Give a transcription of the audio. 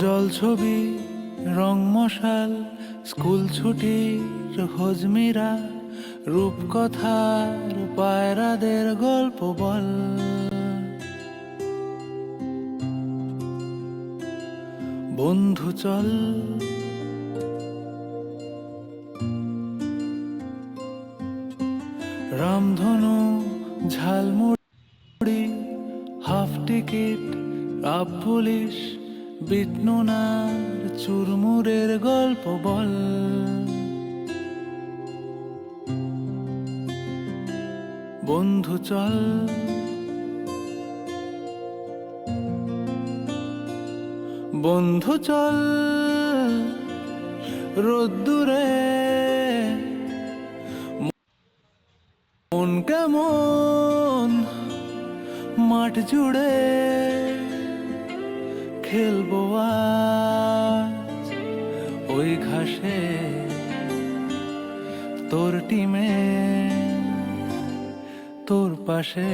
জল ছবি, রং মশাল, স্কুল ছুটির হজমিরা, রূপকথার পায়রাদের গল্প বল। বন্ধু চল, রামধনু, jhalmuri, half ticket, up police, বিটনুনার চুরমুরের গল্প বল। বন্ধু চল, বন্ধু চল, রোদ্দুরে মন কেমন মাঠ জুড়ে, খেলবো আজ ওই ঘাসে তোর টিমে তোর পাশে।